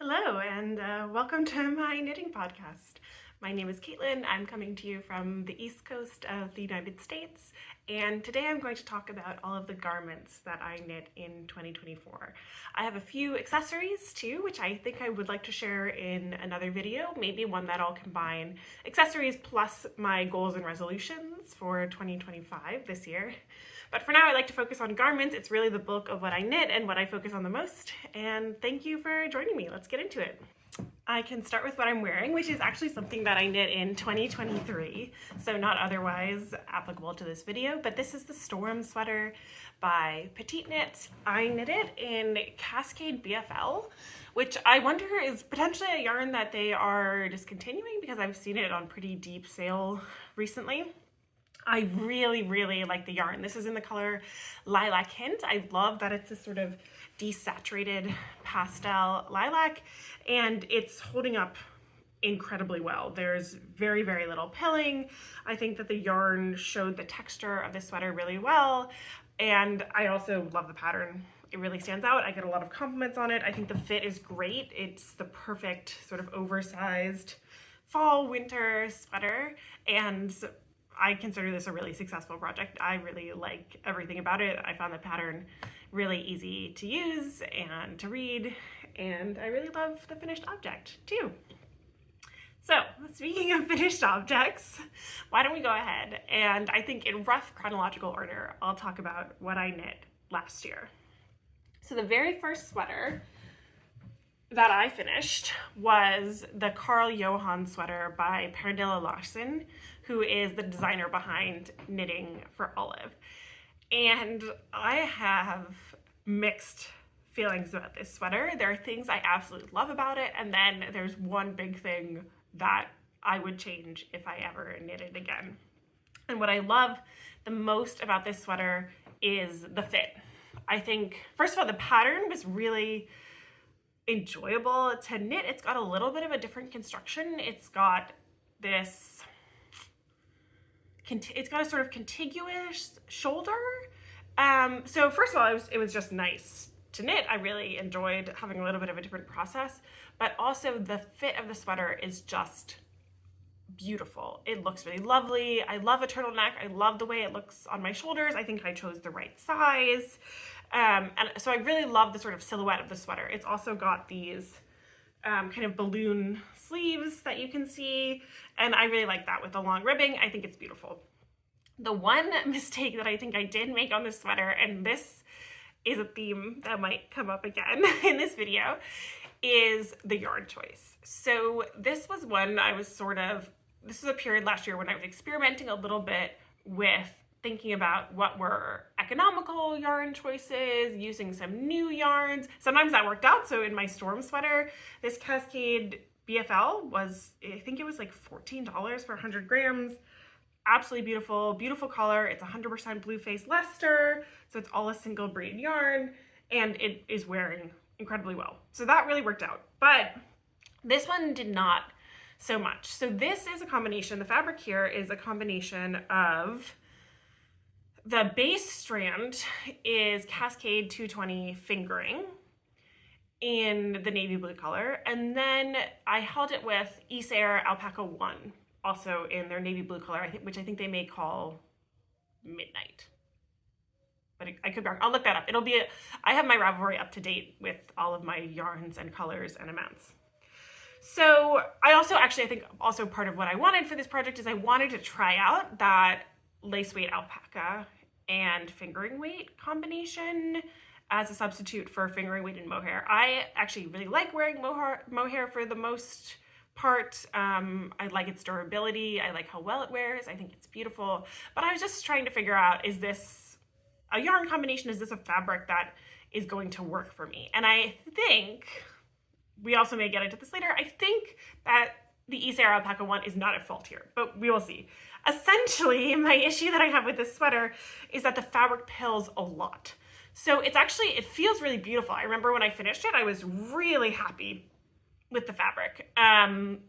Hello and welcome to my knitting podcast. My name is Caitlin. I'm coming to you from the East Coast of the United States, and today I'm going to talk about all of the garments that I knit in 2024. I have a few accessories too, which I think I would like to share in another video, maybe one that I'll combine accessories plus my goals and resolutions for 2025 this year. But for now, I like to focus on garments. It's really the bulk of what I knit and what I focus on the most. And thank you for joining me. Let's get into it. I can start with what I'm wearing, which is actually something that I knit in 2023, so not otherwise applicable to this video, but this is the Storm sweater by PetiteKnit. I knit it in Cascade BFL, which I wonder is potentially a yarn that they are discontinuing because I've seen it on pretty deep sale recently. I really like the yarn. This is in the color Lilac Hint. I love that it's a sort of desaturated pastel lilac, and it's holding up incredibly well. There's very little pilling. I think that the yarn showed the texture of the sweater really well, and I also love the pattern. It really stands out. I get a lot of compliments on it. I think the fit is great. It's the perfect sort of oversized fall winter sweater, and I consider this a really successful project. I really like everything about it. I found the pattern really easy to use and to read, and I really love the finished object too. So speaking of finished objects, why don't we go ahead and I think in rough chronological order, I'll talk about what I knit last year. So the very first sweater that I finished was the Karl Johan sweater by Pernille Larsen, who is the designer behind Knitting for Olive. And I have mixed feelings about this sweater. There are things I absolutely love about it, and then there's one big thing that I would change if I ever knit it again. And what I love the most about this sweater is the fit. I think, first of all, the pattern was really enjoyable to knit. It's got a little bit of a different construction. It's got this, it's got a sort of contiguous shoulder. So first of all, it was just nice to knit. I really enjoyed having a little bit of a different process, but also the fit of the sweater is just beautiful. It looks really lovely. I love a turtleneck. I love the way it looks on my shoulders. I think I chose the right size. And so I really love the sort of silhouette of the sweater. It's also got these kind of balloon sleeves that you can see, and I really like that with the long ribbing. I think it's beautiful. The one mistake that I think I did make on this sweater, and this is a theme that might come up again in this video, is the yarn choice. So this was one I was this was a period last year when I was experimenting a little bit with thinking about what were economical yarn choices, using some new yarns. Sometimes that worked out. So in my Storm sweater, this Cascade BFL was, I think it was like $14 for 100 grams. Absolutely beautiful color. It's 100% blue face Leicester. So it's all a single braid yarn, and it is wearing incredibly well. So that really worked out. But this one did not so much. So this is a combination, the fabric here is a combination of, the base strand is Cascade 220 fingering in the navy blue color, and then I held it with Isager Alpaca 1, also in their navy blue color, which I think they may call Midnight. But I could be wrong. I'll look that up. I have my Ravelry up to date with all of my yarns and colors and amounts. So I think also part of what I wanted for this project is I wanted to try out that lace weight alpaca and fingering weight combination as a substitute for fingering weight and mohair. I actually really like wearing mohair for the most part. I like its durability. I like how well it wears. I think it's beautiful. But I was just trying to figure out, is this a yarn combination? Is this a fabric that is going to work for me? And I think, we also may get into this later, I think that the Isager Alpaca 1 is not at fault here, but we will see. Essentially, my issue that I have with this sweater is that the fabric pills a lot. So it feels really beautiful. I remember when I finished it, I was really happy with the fabric.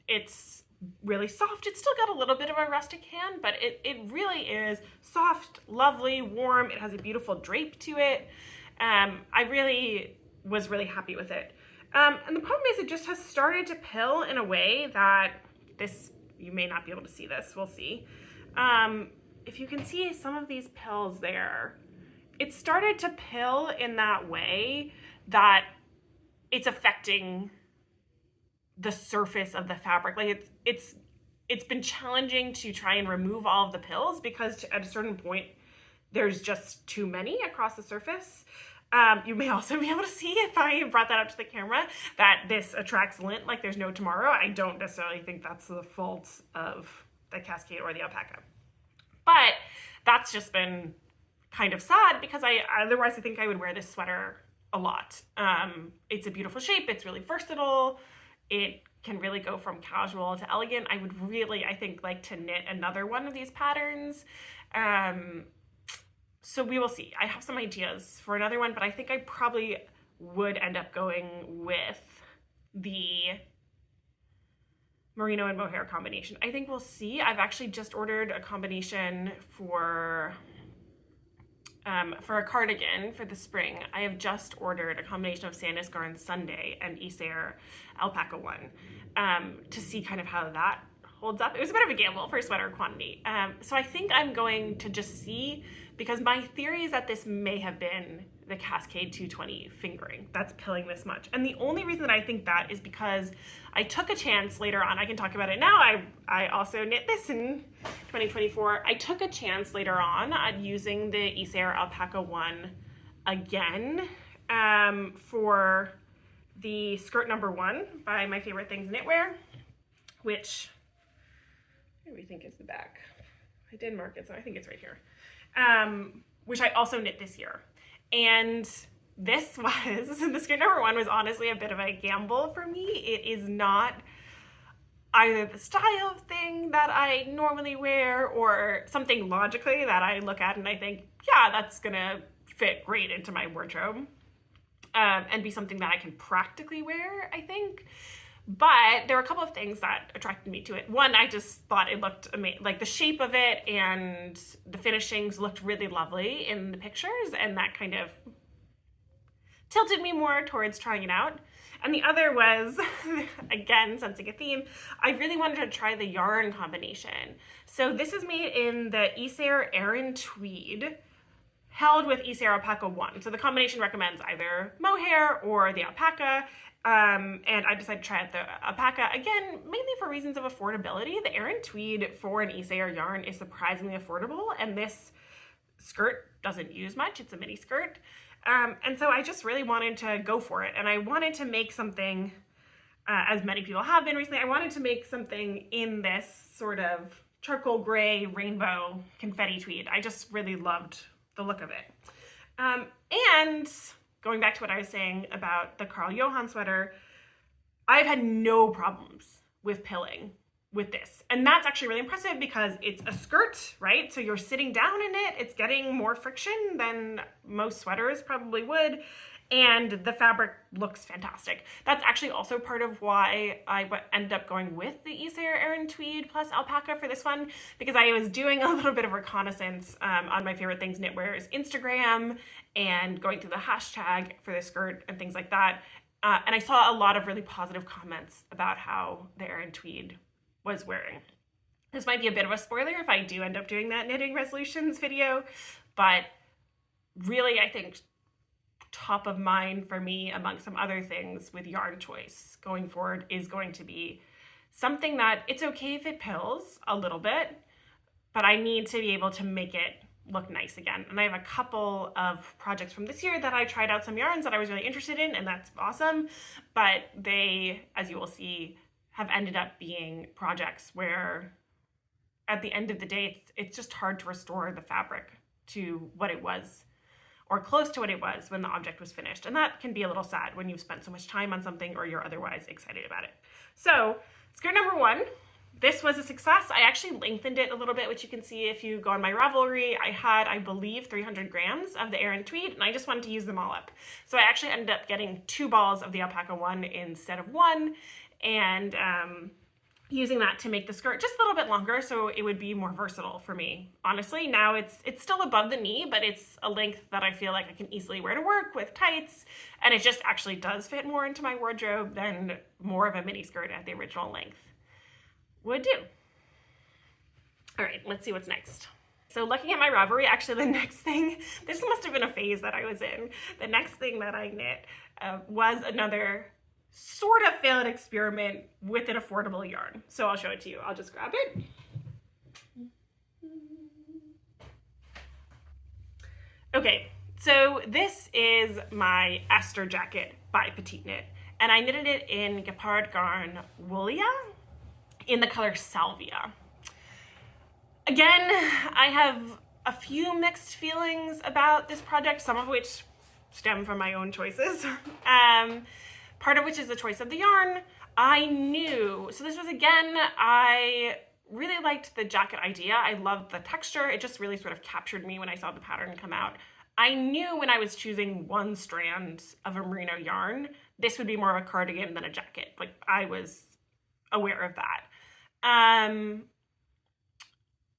It's really soft. It's still got a little bit of a rustic hand, but it really is soft, lovely, warm. It has a beautiful drape to it. I really was really happy with it. And the problem is it just has started to pill in a way that you may not be able to see this, we'll see. If you can see some of these pills there, it started to pill in that way that it's affecting the surface of the fabric. Like it's been challenging to try and remove all of the pills because at a certain point there's just too many across the surface. You may also be able to see, if I brought that up to the camera, that this attracts lint like there's no tomorrow. I don't necessarily think that's the fault of the Cascade or the Alpaca. But that's just been kind of sad because otherwise I think I would wear this sweater a lot. It's a beautiful shape. It's really versatile. It can really go from casual to elegant. I would really, I think, like to knit another one of these patterns. So we will see. I have some ideas for another one, but I think I probably would end up going with the merino and mohair combination. I think we'll see. I've actually just ordered a combination for a cardigan for the spring. I have just ordered a combination of Sandnes Garn Sunday and Isager Alpaca one to see kind of how that holds up. It was a bit of a gamble for sweater quantity. So I think I'm going to just see, because my theory is that this may have been the Cascade 220 fingering that's pilling this much. And the only reason that I think that is because I took a chance later on. I can talk about it now. I also knit this in 2024. I took a chance later on at using the Isager Alpaca one again for the skirt number 1 by My Favorite Things Knitwear, which I think is the back. I did mark it, so I think it's right here. Which I also knit this year. And this was, the skirt number 1 was honestly a bit of a gamble for me. It is not either the style of thing that I normally wear or something logically that I look at and I think, yeah, that's gonna fit great into my wardrobe and be something that I can practically wear, I think. But there were a couple of things that attracted me to it. One, I just thought it looked amazing. Like the shape of it and the finishings looked really lovely in the pictures, and that kind of tilted me more towards trying it out. And the other was, again, sensing a theme, I really wanted to try the yarn combination. So this is made in the Isager Aran Tweed, held with Isager Alpaca 1. So the combination recommends either mohair or the alpaca. And I decided to try out the Alpaca, again, mainly for reasons of affordability. The Aran Tweed for an Isager yarn is surprisingly affordable, and this skirt doesn't use much. It's a mini skirt. And so I just really wanted to go for it. And I wanted to make something, as many people have been recently, I wanted to make something in this sort of charcoal gray rainbow confetti tweed. I just really loved the look of it. And going back to what I was saying about the Karl Johan sweater, I've had no problems with pilling with this. And that's actually really impressive because it's a skirt, right? So you're sitting down in it. It's getting more friction than most sweaters probably would. And the fabric looks fantastic. That's actually also part of why I ended up going with the Isager Aran Tweed plus Alpaca for this one, because I was doing a little bit of reconnaissance on My Favorite Things Knitwear's Instagram and going through the hashtag for the skirt and things like that. And I saw a lot of really positive comments about how the Aran Tweed was wearing. This might be a bit of a spoiler if I do end up doing that knitting resolutions video, but really I think top of mind for me, among some other things with yarn choice going forward, is going to be something that it's okay if it pills a little bit, but I need to be able to make it look nice again. And I have a couple of projects from this year that I tried out some yarns that I was really interested in, and that's awesome. But they, as you will see, have ended up being projects where at the end of the day, it's just hard to restore the fabric to what it was, or close to what it was when the object was finished. And that can be a little sad when you've spent so much time on something or you're otherwise excited about it. So skirt number 1, this was a success. I actually lengthened it a little bit, which you can see if you go on my Ravelry. I had, I believe, 300 grams of the Aran Tweed, and I just wanted to use them all up. So I actually ended up getting 2 balls of the Alpaca one instead of 1, and using that to make the skirt just a little bit longer so it would be more versatile for me. Honestly, now it's still above the knee, but it's a length that I feel like I can easily wear to work with tights, and it just actually does fit more into my wardrobe than more of a mini skirt at the original length would do. All right, let's see what's next. So looking at my Ravelry, actually the next thing, this must have been a phase that I was in. The next thing that I knit was another sort of failed experiment with an affordable yarn. So I'll show it to you. I'll just grab it. Okay, so this is my Esther jacket by PetiteKnit, and I knitted it in Gepard Garn Woolia in the color Salvia. Again, I have a few mixed feelings about this project, some of which stem from my own choices. Part of which is the choice of the yarn. I knew, so this was again, I really liked the jacket idea. I loved the texture. It just really sort of captured me when I saw the pattern come out. I knew when I was choosing one strand of a merino yarn, this would be more of a cardigan than a jacket. Like, I was aware of that.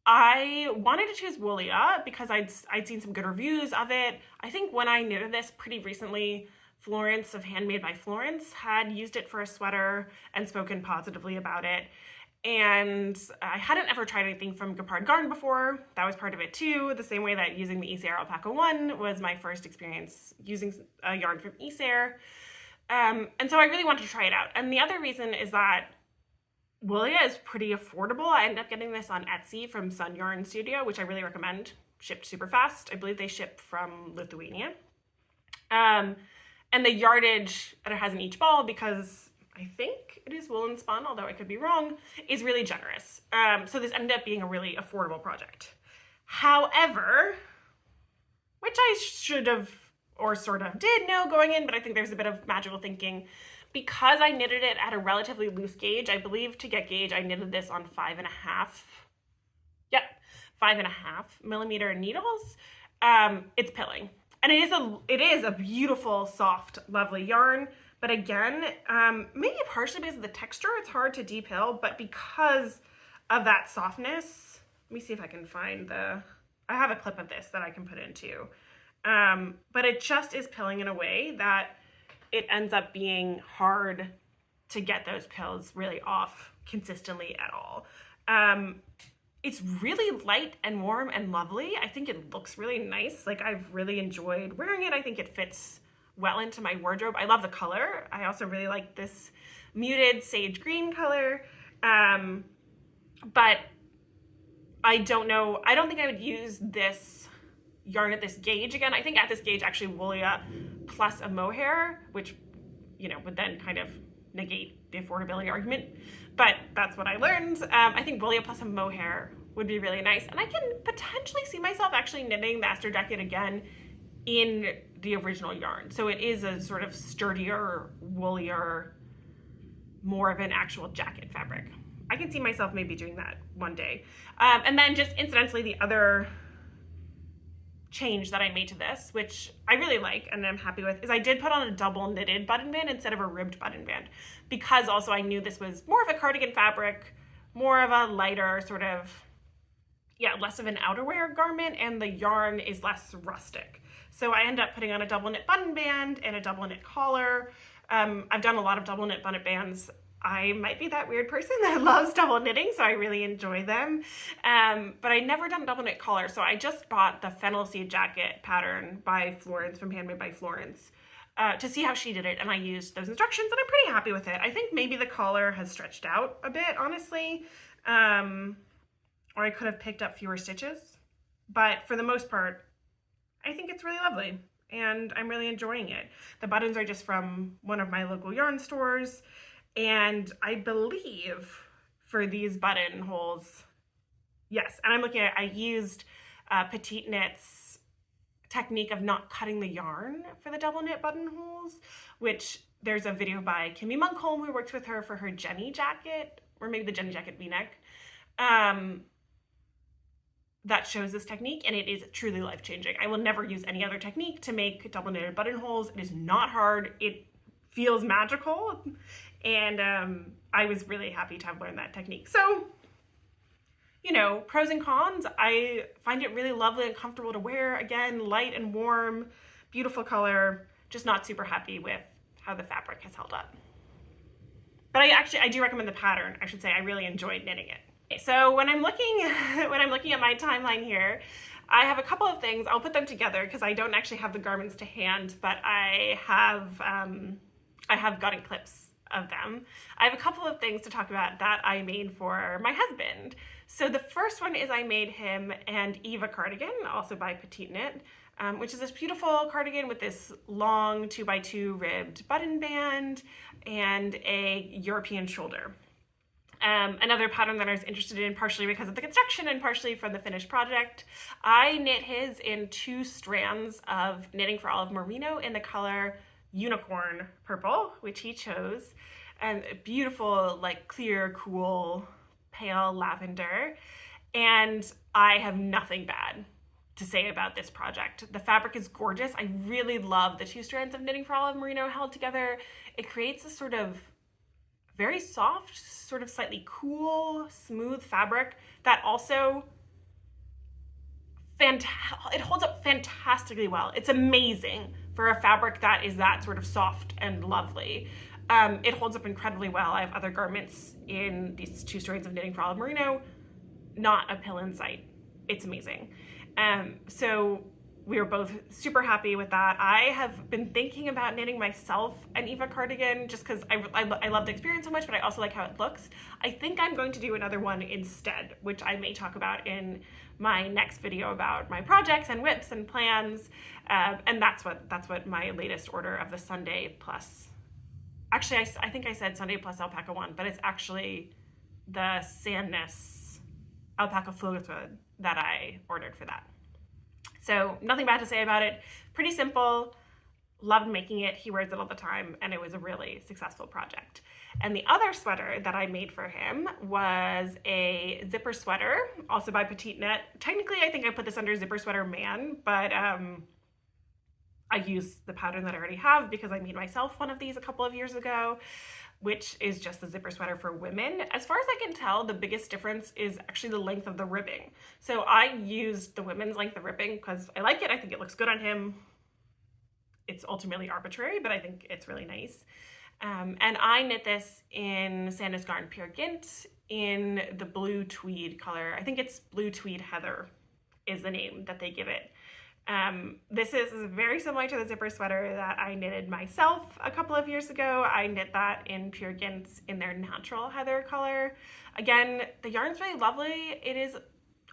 I wanted to choose Woolia because I'd seen some good reviews of it. I think when I knitted this pretty recently, Florence of Handmade by Florence had used it for a sweater and spoken positively about it. And I hadn't ever tried anything from Gepard Garn before. That was part of it too, the same way that using the Isager Alpaca 1 was my first experience using a yarn from Isager. And so I really wanted to try it out. And the other reason is that Woolia is pretty affordable. I ended up getting this on Etsy from Sun Yarn Studio, which I really recommend. Shipped super fast. I believe they ship from Lithuania. And the yardage that it has in each ball, because I think it is woolen spun, although I could be wrong, is really generous. So this ended up being a really affordable project. However, which I should have, or sort of did know going in, but I think there's a bit of magical thinking. Because I knitted it at a relatively loose gauge, I believe to get gauge, I knitted this on 5.5 millimeter needles. It's pilling. And it is a beautiful, soft, lovely yarn. But again, maybe partially because of the texture, it's hard to depill, but because of that softness, let me see if I can find I have a clip of this that I can put into. But it just is pilling in a way that it ends up being hard to get those pills really off consistently at all. It's really light and warm and lovely. I think it looks really nice. Like, I've really enjoyed wearing it. I think it fits well into my wardrobe. I love the color. I also really like this muted sage green color. But I don't know. I don't think I would use this yarn at this gauge again. I think at this gauge, actually Woolia plus a mohair, which, you know, would then kind of negate the affordability argument. But that's what I learned. I think Woolia plus a mohair would be really nice. And I can potentially see myself actually knitting the Esther jacket again in the original yarn. So it is a sort of sturdier, woolier, more of an actual jacket fabric. I can see myself maybe doing that one day. And then just incidentally, the other change that I made to this, which I really like and I'm happy with, is I did put on a double knitted button band instead of a ribbed button band, because also I knew this was more of a cardigan fabric, more of a lighter sort of, less of an outerwear garment, and the yarn is less rustic. So I ended up putting on a double knit button band and a double knit collar. I've done a lot of double knit button bands. I might be that weird person that loves double knitting, so I really enjoy them. But I never done a double knit collar, so I just bought the fennel seed jacket pattern by Florence, from Handmade by Florence, to see how she did it, and I used those instructions, and I'm pretty happy with it. I think maybe the collar has stretched out a bit, honestly, or I could have picked up fewer stitches, but for the most part, I think it's really lovely, and I'm really enjoying it. The buttons are just from one of my local yarn stores. And I believe for these buttonholes, yes, and I'm looking at, I used PetiteKnit's technique of not cutting the yarn for the double knit buttonholes, which there's a video by Kimmy Munkholm who worked with her for her Jenny jacket, or maybe the Jenny jacket v-neck, that shows this technique, and it is truly life-changing. I will never use any other technique to make double knitted buttonholes. It is not hard. It feels magical. And I was really happy to have learned that technique. So, you know, pros and cons. I find it really lovely and comfortable to wear. Again, light and warm, beautiful color, just not super happy with how the fabric has held up. But I do recommend the pattern. I should say I really enjoyed knitting it. So when I'm looking at my timeline here, I have a couple of things. I'll put them together because I don't actually have the garments to hand, but I have gotten clips of them. I have a couple of things to talk about that I made for my husband. So the first one is I made him and Eva Cardigan, also by PetiteKnit, which is this beautiful cardigan with this long 2x2 ribbed button band and a European shoulder. Another pattern that I was interested in, partially because of the construction and partially from the finished project. I knit his in 2 strands of Knitting for Olive Merino in the color Unicorn Purple, which he chose, and beautiful, like clear, cool, pale lavender. And I have nothing bad to say about this project. The fabric is gorgeous. I really love the 2 strands of Knitting for Olive Merino held together. It creates a sort of very soft, sort of slightly cool, smooth fabric that also it holds up fantastically well. It's amazing for a fabric that is that sort of soft and lovely. It holds up incredibly well. I have other garments in these 2 strands of Knitting for Olive Merino, not a pill in sight. It's amazing. So we were both super happy with that. I have been thinking about knitting myself an Eva cardigan just because I love the experience so much, but I also like how it looks. I think I'm going to do another one instead, which I may talk about in my next video about my projects and whips and plans. And that's what my latest order of the Sunday plus, actually I think I said Sunday plus Alpaca one, but it's actually the Sandnes Alpaca fluid that I ordered for that. So nothing bad to say about it. Pretty simple, loved making it. He wears it all the time and it was a really successful project. And the other sweater that I made for him was a zipper sweater, also by PetiteKnit. Technically, I think I put this under Zipper Sweater Man, but I used the pattern that I already have because I made myself one of these a couple of years ago, which is just the zipper sweater for women. As far as I can tell, the biggest difference is actually the length of the ribbing. So I used the women's length of ribbing because I like it. I think it looks good on him. It's ultimately arbitrary, but I think it's really nice. And I knit this in Sandnes Garn Pure Gynt in the blue tweed color. I think it's Blue Tweed Heather is the name that they give it. This is very similar to the zipper sweater that I knitted myself a couple of years ago. I knit that in Pure Gynt in their natural heather color. Again, the yarn's really lovely. It is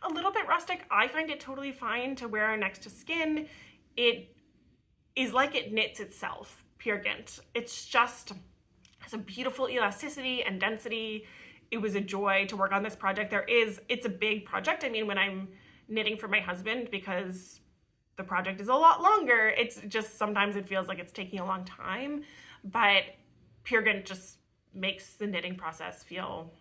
a little bit rustic. I find it totally fine to wear next to skin. It is like it knits itself, Pure Gynt. It's just has a beautiful elasticity and density. It was a joy to work on this project. It's a big project. I mean, when I'm knitting for my husband, because the project is a lot longer, it's just sometimes it feels like it's taking a long time, but Pure Gynt just makes the knitting process feel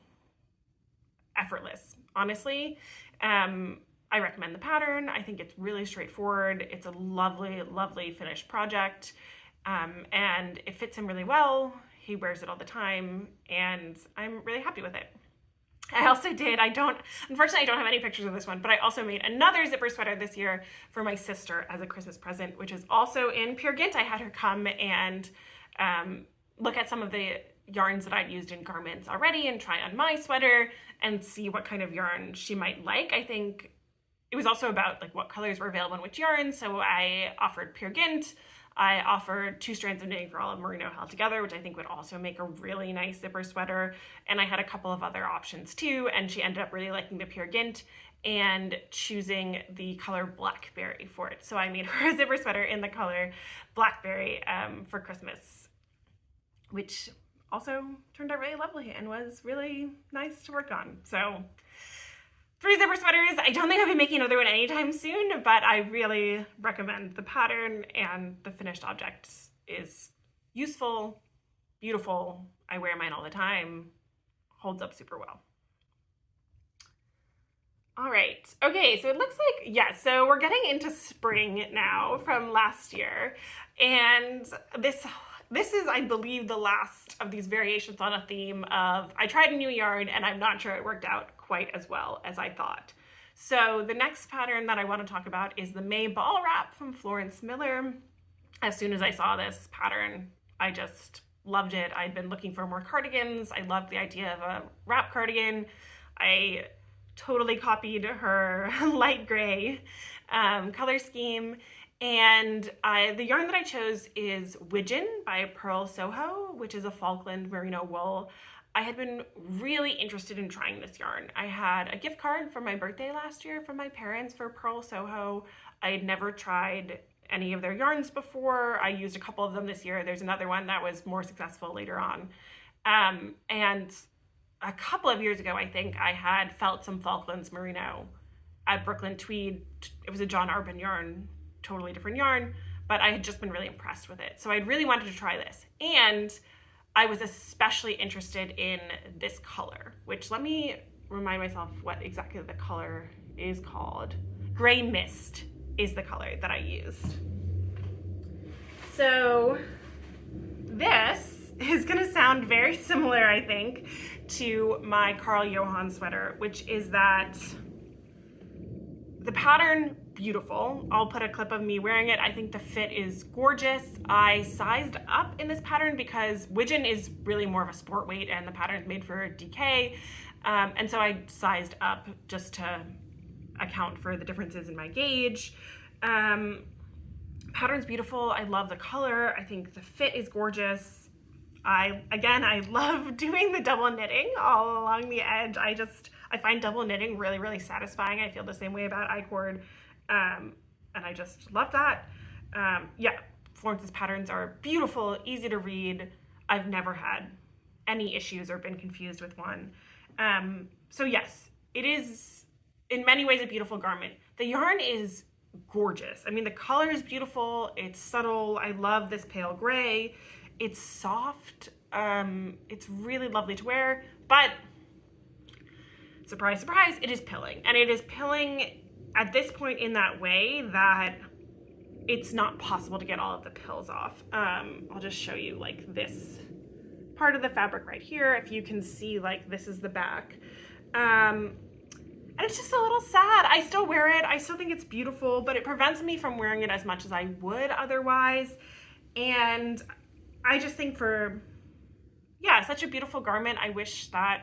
effortless, honestly. I recommend the pattern. I think it's really straightforward. It's a lovely, lovely finished project, and it fits him really well. He wears it all the time, and I'm really happy with it. I also did, unfortunately I don't have any pictures of this one, but I also made another zipper sweater this year for my sister as a Christmas present, which is also in Pure Gynt. I had her come and look at some of the yarns that I'd used in garments already and try on my sweater and see what kind of yarn she might like. I think it was also about like what colors were available in which yarns, so I offered Pure Gynt. I offered 2 strands of Knitting for Olive Merino held together, which I think would also make a really nice zipper sweater. And I had a couple of other options too, and she ended up really liking the Pure Gynt and choosing the color Blackberry for it. So I made her a zipper sweater in the color Blackberry for Christmas, which also turned out really lovely and was really nice to work on. So 3 zipper sweaters. I don't think I'll be making another one anytime soon, but I really recommend the pattern, and the finished object is useful, beautiful. I wear mine all the time, holds up super well. All right, okay, so it looks like, yeah, so we're getting into spring now from last year, and this this is, I believe, the last of these variations on a theme of I tried a new yarn and I'm not sure it worked out quite as well as I thought. So the next pattern that I want to talk about is the May Ball Wrap from Florence Miller. As soon as I saw this pattern, I just loved it. I'd been looking for more cardigans. I loved the idea of a wrap cardigan. I totally copied her light gray color scheme. And the yarn that I chose is Wigeon by Purl Soho, which is a Falkland merino wool. I had been really interested in trying this yarn. I had a gift card for my birthday last year from my parents for Purl Soho. I had never tried any of their yarns before. I used a couple of them this year. There's another one that was more successful later on. And a couple of years ago, I think, I had felt some Falklands merino at Brooklyn Tweed. It was a John Arbin yarn, totally different yarn, but I had just been really impressed with it. So I really wanted to try this. And I was especially interested in this color, which let me remind myself what exactly the color is called. Gray Mist is the color that I used. So this is gonna sound very similar, I think, to my Karl Johan sweater, which is that the pattern, beautiful. I'll put a clip of me wearing it. I think the fit is gorgeous. I sized up in this pattern because Wigeon is really more of a sport weight and the pattern is made for DK. And so I sized up just to account for the differences in my gauge. Pattern's beautiful. I love the color. I think the fit is gorgeous. I love doing the double knitting all along the edge. I find double knitting really, really satisfying. I feel the same way about I-cord. And I just love that. Yeah, Florence's patterns are beautiful, easy to read. I've never had any issues or been confused with one. So yes, it is in many ways a beautiful garment. The yarn is gorgeous. I mean, the color is beautiful. It's subtle. I love this pale gray. It's soft. It's really lovely to wear, but surprise, surprise, it is pilling. And it is pilling at this point in that way that it's not possible to get all of the pills off. I'll just show you like this part of the fabric right here. If you can see, like, this is the back. And it's just a little sad. I still wear it. I still think it's beautiful, but it prevents me from wearing it as much as I would otherwise. And I just think for, yeah, such a beautiful garment, I wish that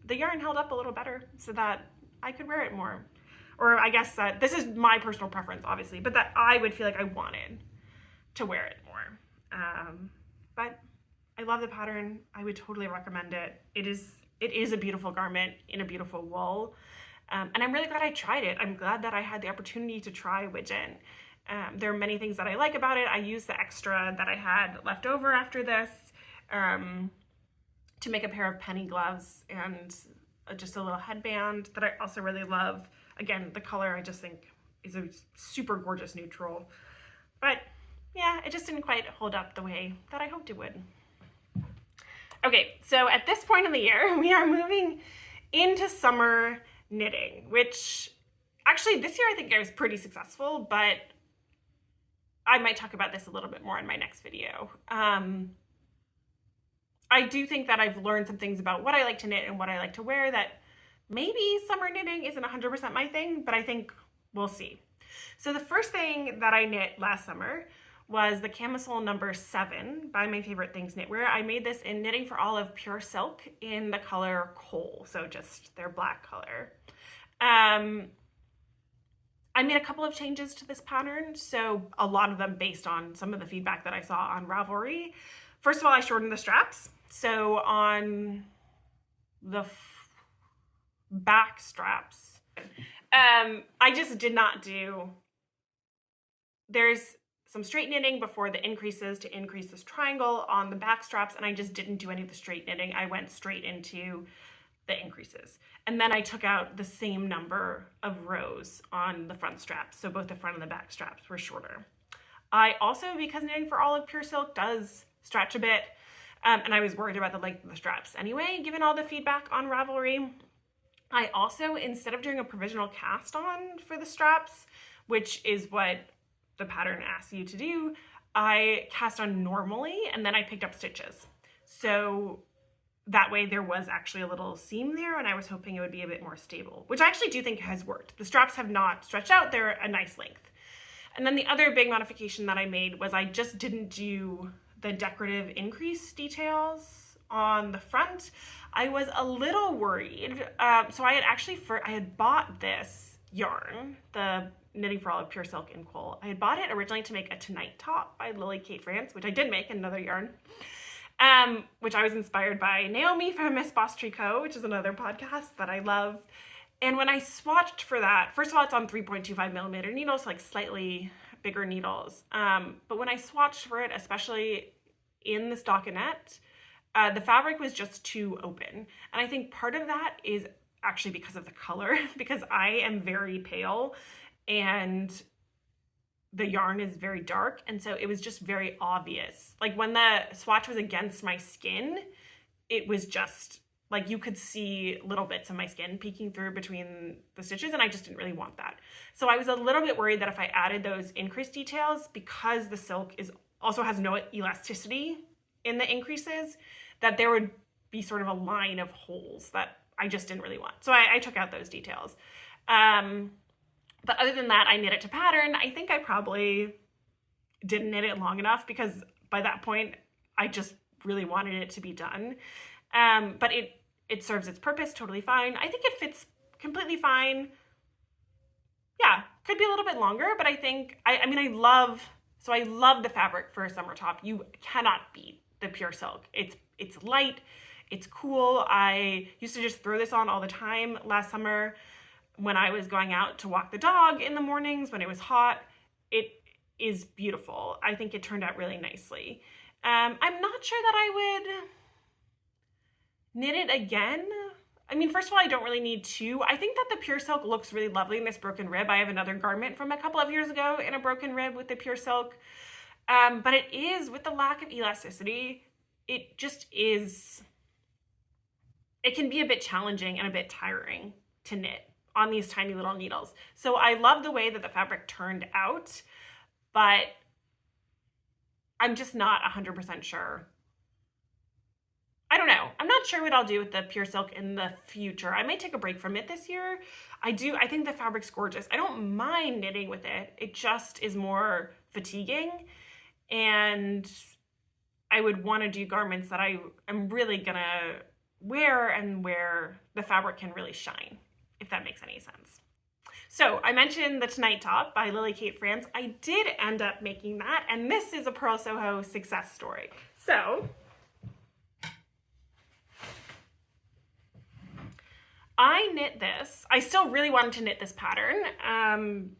the yarn held up a little better so that I could wear it more. Or I guess that this is my personal preference, obviously, but that I would feel like I wanted to wear it more. But I love the pattern. I would totally recommend it. It is a beautiful garment in a beautiful wool. And I'm really glad I tried it. I'm glad that I had the opportunity to try Wigeon. There are many things that I like about it. I used the extra that I had left over after this to make a pair of penny gloves and just a little headband that I also really love. Again, the color I just think is a super gorgeous neutral. But yeah, it just didn't quite hold up the way that I hoped it would. Okay, so at this point in the year, we are moving into summer knitting, which actually this year I think I was pretty successful, but I might talk about this a little bit more in my next video. I do think that I've learned some things about what I like to knit and what I like to wear that maybe summer knitting isn't 100% my thing, but I think we'll see. So the first thing that I knit last summer was the Camisole number 7 by My Favorite Things Knitwear. I made this in Knitting for Olive Pure Silk in the color Coal, so just their black color. I made a couple of changes to this pattern, so a lot of them based on some of the feedback that I saw on Ravelry. First of all, I shortened the straps. So on the back straps, I just did not do, there's some straight knitting before the increases to increase this triangle on the back straps, and I just didn't do any of the straight knitting. I went straight into the increases. And then I took out the same number of rows on the front straps, so both the front and the back straps were shorter. I also, because Knitting for Olive Pure Silk does stretch a bit, and I was worried about the length of the straps anyway, given all the feedback on Ravelry, I also, instead of doing a provisional cast on for the straps, which is what the pattern asks you to do, I cast on normally and then I picked up stitches. So that way there was actually a little seam there, and I was hoping it would be a bit more stable, which I actually do think has worked. The straps have not stretched out, they're a nice length. And then the other big modification that I made was I just didn't do the decorative increase details on the front. I was a little worried. So I had bought this yarn, the Knitting for All of Pure Silk in Kohl. I had bought it originally to make a Tonight top by Lily Kate France, which I did make, another yarn, which I was inspired by Naomi from Miss Boss Tricot, which is another podcast that I love. And when I swatched for that, first of all, it's on 3.25 millimeter needles, like slightly bigger needles. But when I swatched for it, especially in the stockinette, the fabric was just too open. And I think part of that is actually because of the color, because I am very pale and the yarn is very dark. And so it was just very obvious. Like when the swatch was against my skin, it was just like you could see little bits of my skin peeking through between the stitches, and I just didn't really want that. So I was a little bit worried that if I added those increased details, because the silk also has no elasticity in the increases, that there would be sort of a line of holes that I just didn't really want. So I took out those details. But other than that, I knit it to pattern. I think I probably didn't knit it long enough because by that point, I just really wanted it to be done. But it serves its purpose totally fine. I think it fits completely fine. Yeah, could be a little bit longer, but I think, I love the fabric for a summer top. You cannot beat the Pure Silk. It's light, it's cool. I used to just throw this on all the time last summer when I was going out to walk the dog in the mornings when it was hot. It is beautiful. I think it turned out really nicely. I'm not sure that I would knit it again. I mean, first of all, I don't really need to. I think that the Pure Silk looks really lovely in this broken rib. I have another garment from a couple of years ago in a broken rib with the Pure Silk. But it is, with the lack of elasticity, it just is, it can be a bit challenging and a bit tiring to knit on these tiny little needles. So I love the way that the fabric turned out, but I'm just not 100% sure. I don't know. I'm not sure what I'll do with the Pure Silk in the future. I might take a break from it this year. I think the fabric's gorgeous. I don't mind knitting with it. It just is more fatiguing, and I would want to do garments that I am really gonna wear and where the fabric can really shine, if that makes any sense. So I mentioned the Tonight top by Lily Kate France. I did end up making that, and this is a Purl Soho success story. So I knit this. I still really wanted to knit this pattern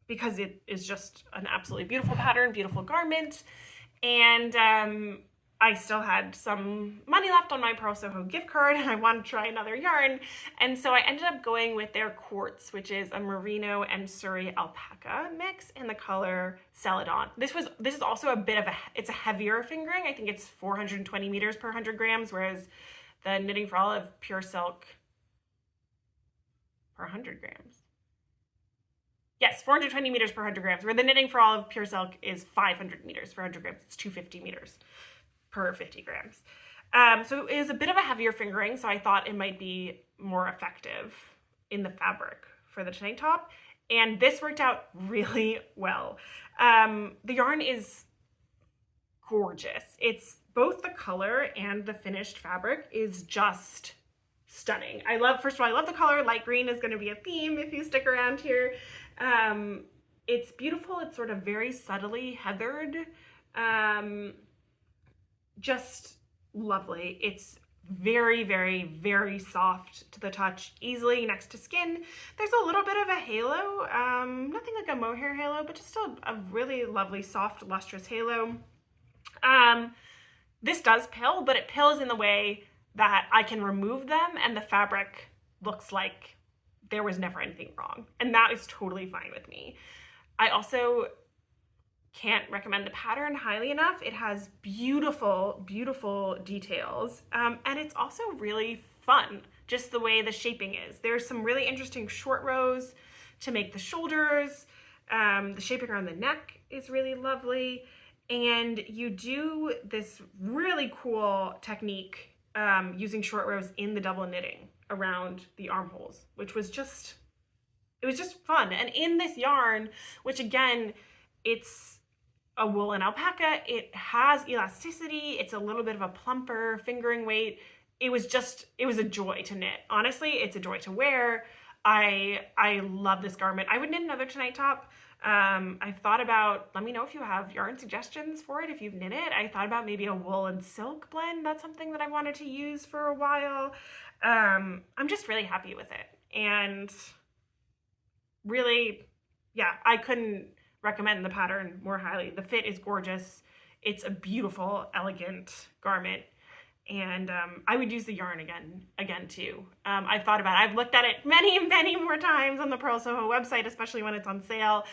because it is just an absolutely beautiful pattern, beautiful garment. And I still had some money left on my Purl Soho gift card, and I wanted to try another yarn. And so I ended up going with their Quartz, which is a Merino and Surrey Alpaca mix in the color Celadon. This is also a bit of it's a heavier fingering. I think it's 420 meters per 100 grams, whereas the Knitting for All of Pure Silk per 100 grams. Yes, 420 meters per 100 grams, where the Knitting for All of Pure Silk is 500 meters per 100 grams. It's 250 meters per 50 grams. So it is a bit of a heavier fingering, so I thought it might be more effective in the fabric for the Tonight top. And this worked out really well. The yarn is gorgeous. It's both the color and the finished fabric is just stunning. First of all, I love the color. Light green is going to be a theme if you stick around here. It's beautiful. It's sort of very subtly heathered. Just lovely. It's very, very, very soft to the touch, easily next to skin. There's a little bit of a halo, nothing like a mohair halo, but just still a really lovely, soft, lustrous halo. This does pill, but it pills in the way that I can remove them and the fabric looks like there was never anything wrong. And that is totally fine with me. I also can't recommend the pattern highly enough. It has beautiful, beautiful details. And it's also really fun, just the way the shaping is. There's some really interesting short rows to make the shoulders. The shaping around the neck is really lovely. And you do this really cool technique using short rows in the double knitting around the armholes, which was just, it was just fun. And in this yarn, which again, it's a wool and alpaca, it has elasticity, it's a little bit of a plumper fingering weight. It was a joy to knit. Honestly, it's a joy to wear. I love this garment. I would knit another tonight top. I've thought about, let me know if you have yarn suggestions for it, if you've knit it. I thought about maybe a wool and silk blend. That's something that I wanted to use for a while. I'm just really happy with it. And really, yeah, I couldn't recommend the pattern more highly. The fit is gorgeous. It's a beautiful, elegant garment. And I would use the yarn again too. I've thought about it. I've looked at it many more times on the Purl Soho website, especially when it's on sale.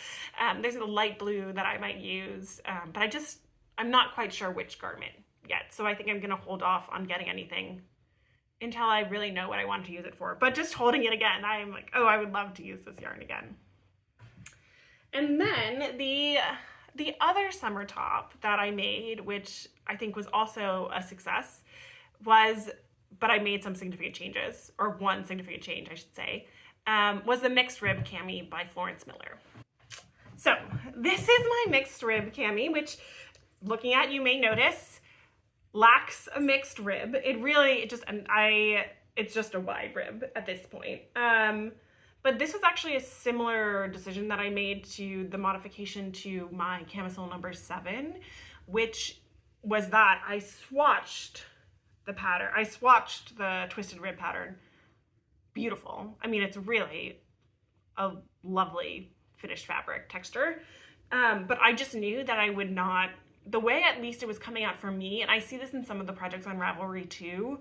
There's a light blue that I might use, but I'm not quite sure which garment yet. So I think I'm gonna hold off on getting anything until I really know what I want to use it for. But just holding it again, I'm like, oh, I would love to use this yarn again. And then the other summer top that I made, which I think was also a success, but I made some significant changes, or one significant change, I should say, was the mixed rib cami by Florence Miller. So this is my mixed rib cami, which looking at, you may notice, lacks a mixed rib. It's just a wide rib at this point. But this was actually a similar decision that I made to the modification to my Camisole number 7, which was that I swatched the pattern. I swatched the twisted rib pattern. Beautiful. I mean, it's really a lovely finished fabric texture. But I just knew that I would not, the way at least it was coming out for me, and I see this in some of the projects on Ravelry too,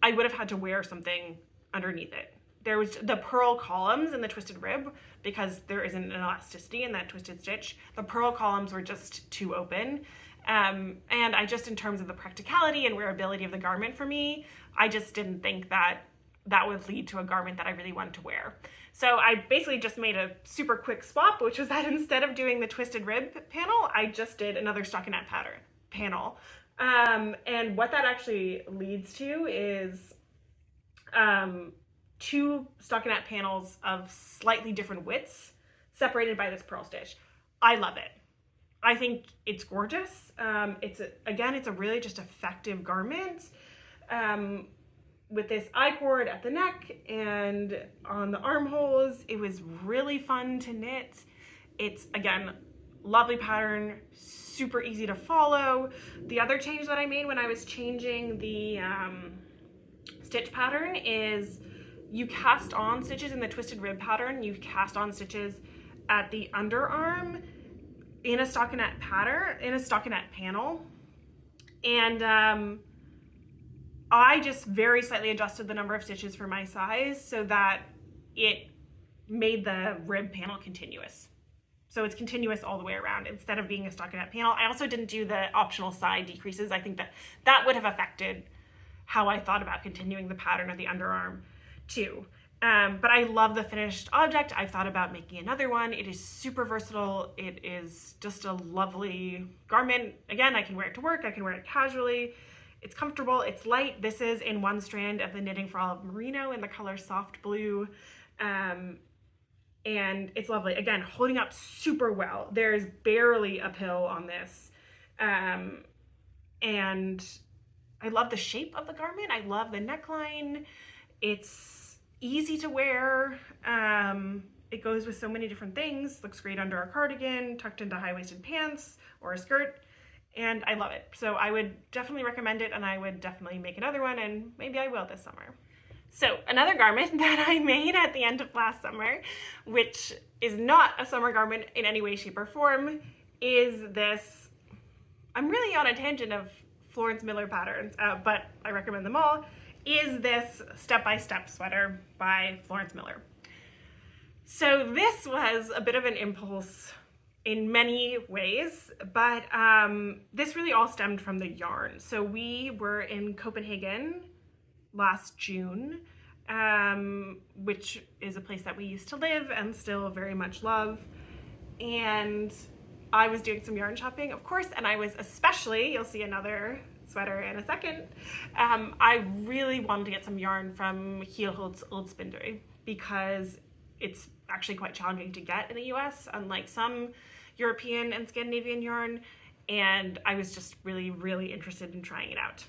I would have had to wear something underneath it. There was the purl columns in the twisted rib, because there isn't an elasticity in that twisted stitch. The purl columns were just too open. And I just, in terms of the practicality and wearability of the garment for me, I just didn't think that that would lead to a garment that I really wanted to wear. So I basically just made a super quick swap, which was that instead of doing the twisted rib panel, I just did another stockinette panel. And what that actually leads to is two stockinette panels of slightly different widths separated by this purl stitch. I love it. I think it's gorgeous. It's a really just effective garment with this I-cord at the neck and on the armholes. It was really fun to knit. It's, again, lovely pattern, super easy to follow. The other change that I made when I was changing the stitch pattern is you cast on stitches in the twisted rib pattern. You cast on stitches at the underarm in a stockinette panel. And I just very slightly adjusted the number of stitches for my size so that it made the rib panel continuous. So it's continuous all the way around instead of being a stockinette panel. I also didn't do the optional side decreases. I think that would have affected how I thought about continuing the pattern of the underarm too. But I love the finished object. I've thought about making another one. It is super versatile. It is just a lovely garment. Again, I can wear it to work. I can wear it casually. It's comfortable. It's light. This is in one strand of the Knitting for All of Merino in the color soft blue. And it's lovely. Again, holding up super well. There's barely a pill on this. And I love the shape of the garment. I love the neckline. It's easy to wear. It goes with so many different things. Looks great under a cardigan, tucked into high-waisted pants or a skirt, and I love it. So I would definitely recommend it, and I would definitely make another one, and maybe I will this summer. So another garment that I made at the end of last summer, which is not a summer garment in any way, shape, or form, is this. I'm really on a tangent of Florence Miller patterns, but I recommend them all. Is this step-by-step sweater by Florence Miller. So this was a bit of an impulse in many ways, but this really all stemmed from the yarn. So we were in Copenhagen last June, which is a place that we used to live and still very much love. And I was doing some yarn shopping, of course, and I was especially, you'll see another sweater in a second, I really wanted to get some yarn from Heelhoed's Old Spinnery because it's actually quite challenging to get in the US, unlike some European and Scandinavian yarn, and I was just really, really interested in trying it out.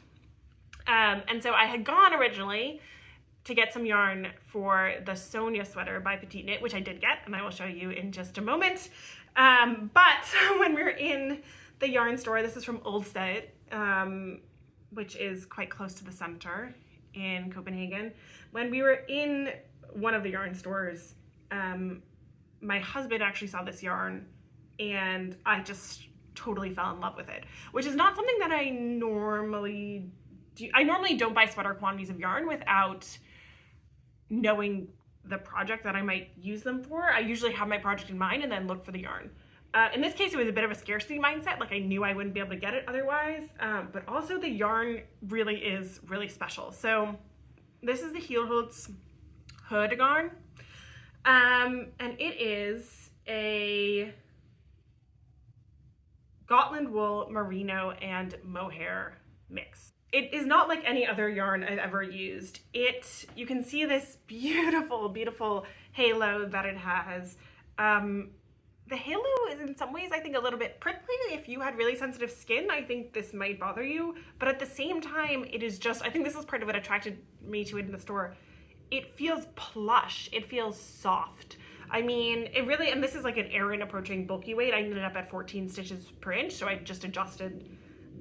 And so I had gone originally to get some yarn for the Sonia sweater by PetiteKnit, which I did get, and I will show you in just a moment. But when we were in the yarn store, this is from Olsted, which is quite close to the center in Copenhagen. When we were in one of the yarn stores, my husband actually saw this yarn, and I just totally fell in love with it, which is not something that I normally do. I normally don't buy sweater quantities of yarn without knowing the project that I might use them for. I usually have my project in mind and then look for the yarn. In this case, it was a bit of a scarcity mindset, like I knew I wouldn't be able to get it otherwise, but also the yarn really is really special. So this is the Heelhoed's Garn, and it is a Gotland wool, merino, and mohair mix. It is not like any other yarn I've ever used. You can see this beautiful, beautiful halo that it has. The halo is in some ways, I think, a little bit prickly. If you had really sensitive skin, I think this might bother you. But at the same time, it is just, I think this is part of what attracted me to it in the store. It feels plush. It feels soft. I mean, it really, and this is like an Aran approaching bulky weight. I ended up at 14 stitches per inch, so I just adjusted.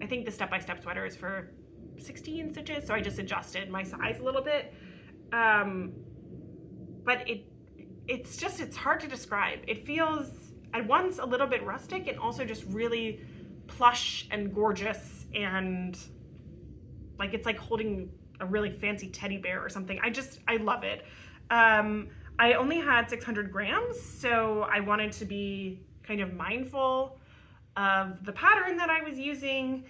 I think the step-by-step sweater is for 16 stitches, so I just adjusted my size a little bit. But it's hard to describe. It feels at once a little bit rustic and also just really plush and gorgeous, and like it's like holding a really fancy teddy bear or something. I love it. I only had 600 grams, so I wanted to be kind of mindful of the pattern that I was using.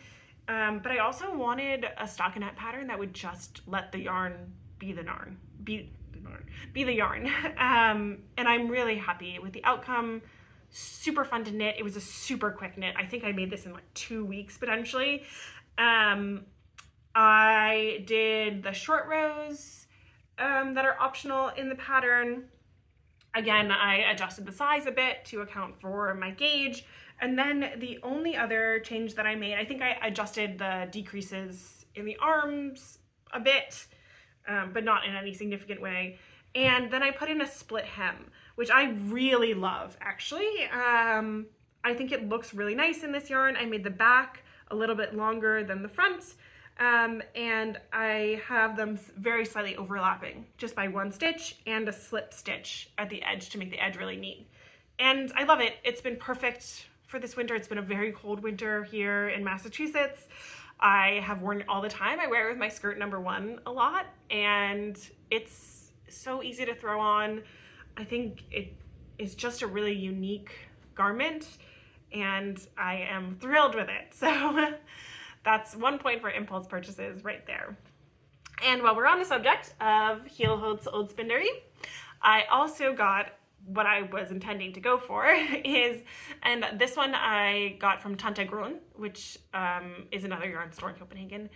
But I also wanted a stockinette pattern that would just let the yarn be the yarn. And I'm really happy with the outcome. Super fun to knit. It was a super quick knit. I think I made this in like 2 weeks potentially. I did the short rows that are optional in the pattern. Again, I adjusted the size a bit to account for my gauge. And then the only other change that I made, I think I adjusted the decreases in the arms a bit, but not in any significant way. And then I put in a split hem, which I really love, actually. I think it looks really nice in this yarn. I made the back a little bit longer than the front, and I have them very slightly overlapping, just by 1 stitch and a slip stitch at the edge to make the edge really neat. And I love it. It's been perfect for this winter. It's been a very cold winter here in Massachusetts. I have worn it all the time. I wear it with my skirt number 1 a lot, and it's so easy to throw on. I think it is just a really unique garment, and I am thrilled with it. So that's 1 point for impulse purchases right there. And while we're on the subject of Heelhoed's Old Spinnery, I also got what I was intending to go for and this one I got from Tante Grøn, which is another yarn store in Copenhagen,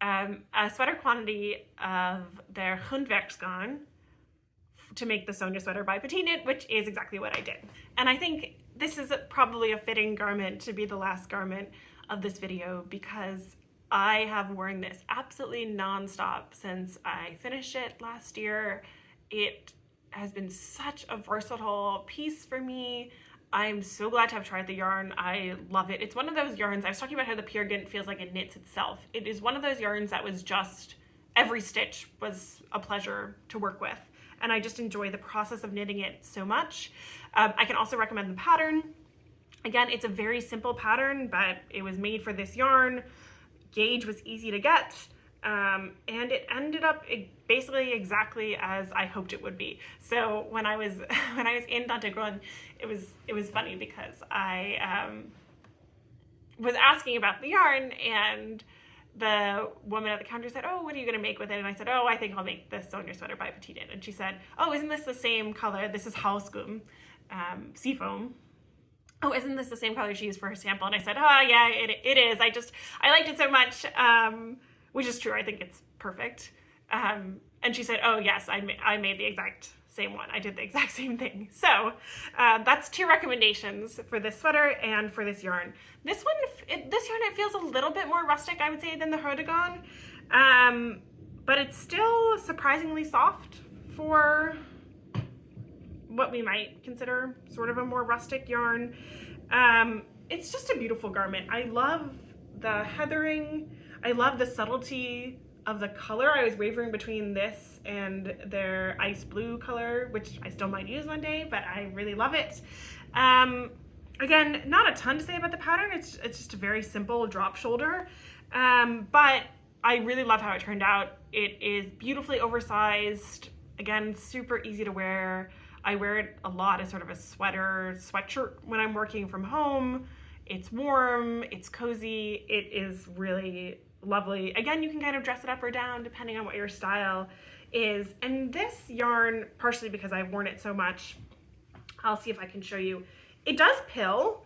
a sweater quantity of their Håndværksgarn to make the Sonia sweater by PetiteKnit, which is exactly what I did. And I think this is probably a fitting garment to be the last garment of this video, because I have worn this absolutely non-stop since I finished it last year. It has been such a versatile piece for me. I'm so glad to have tried the yarn. I love it. It's one of those yarns, I was talking about how the Pure Gynt feels like it knits itself. It is one of those yarns that was just, every stitch was a pleasure to work with. And I just enjoy the process of knitting it so much. I can also recommend the pattern. Again, it's a very simple pattern, but it was made for this yarn. Gauge was easy to get. And it ended up basically exactly as I hoped it would be. So when I was in Tante Grøn, it was funny because I was asking about the yarn, and the woman at the counter said, "Oh, what are you going to make with it?" And I said, "Oh, I think I'll make this Sonia sweater by PetiteKnit." And she said, "Oh, isn't this the same color? This is Havskum, seafoam." oh, isn't this the same color she used for her sample? And I said, oh yeah, it is. I liked it so much, which is true. I think it's perfect. And she said, oh yes, I made the exact same one. I did the exact same thing. So that's 2 recommendations for this sweater and for this yarn. This yarn, it feels a little bit more rustic, I would say, than the Cardigan. But it's still surprisingly soft for what we might consider sort of a more rustic yarn. It's just a beautiful garment. I love the heathering. I love the subtlety of the color. I was wavering between this and their ice blue color, which I still might use one day, but I really love it. Again, not a ton to say about the pattern. It's just a very simple drop shoulder, but I really love how it turned out. It is beautifully oversized. Again, super easy to wear. I wear it a lot as sort of a sweatshirt when I'm working from home. It's warm, it's cozy, it is really lovely. Again, you can kind of dress it up or down depending on what your style is. And this yarn, partially because I've worn it so much, I'll see if I can show you, it does pill.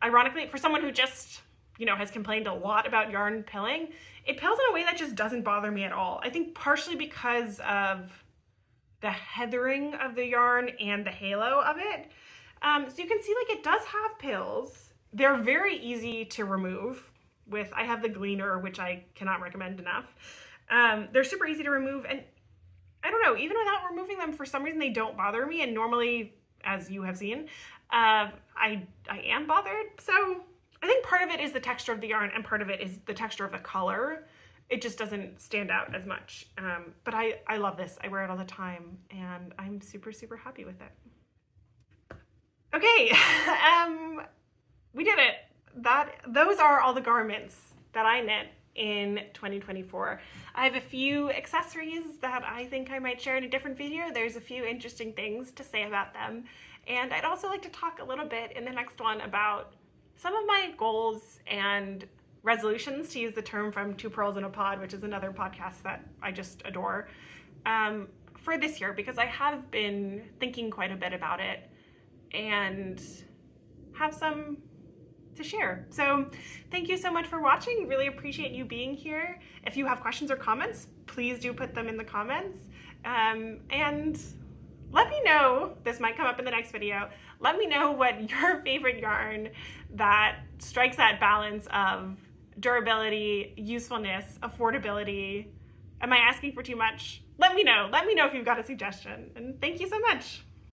Ironically, for someone who just, has complained a lot about yarn pilling, it pills in a way that just doesn't bother me at all. I think partially because of the heathering of the yarn and the halo of it. So you can see it does have pills. They're very easy to remove I have the Gleaner, which I cannot recommend enough. They're super easy to remove, and I don't know, even without removing them, for some reason they don't bother me, and normally, as you have seen, I am bothered. So I think part of it is the texture of the yarn, and part of it is the texture of the color. It just doesn't stand out as much. But I love this. I wear it all the time, and I'm super, super happy with it. Okay, we did it. Those are all the garments that I knit in 2024. I have a few accessories that I think I might share in a different video. There's a few interesting things to say about them. And I'd also like to talk a little bit in the next one about some of my goals and resolutions, to use the term from Two Pearls in a Pod, which is another podcast that I just adore, for this year, because I have been thinking quite a bit about it and have some to share. So thank you so much for watching. Really appreciate you being here. If you have questions or comments, please do put them in the comments. And let me know, this might come up in the next video, let me know what your favorite yarn that strikes that balance of durability, usefulness, affordability. Am I asking for too much? Let me know. Let me know if you've got a suggestion. And thank you so much.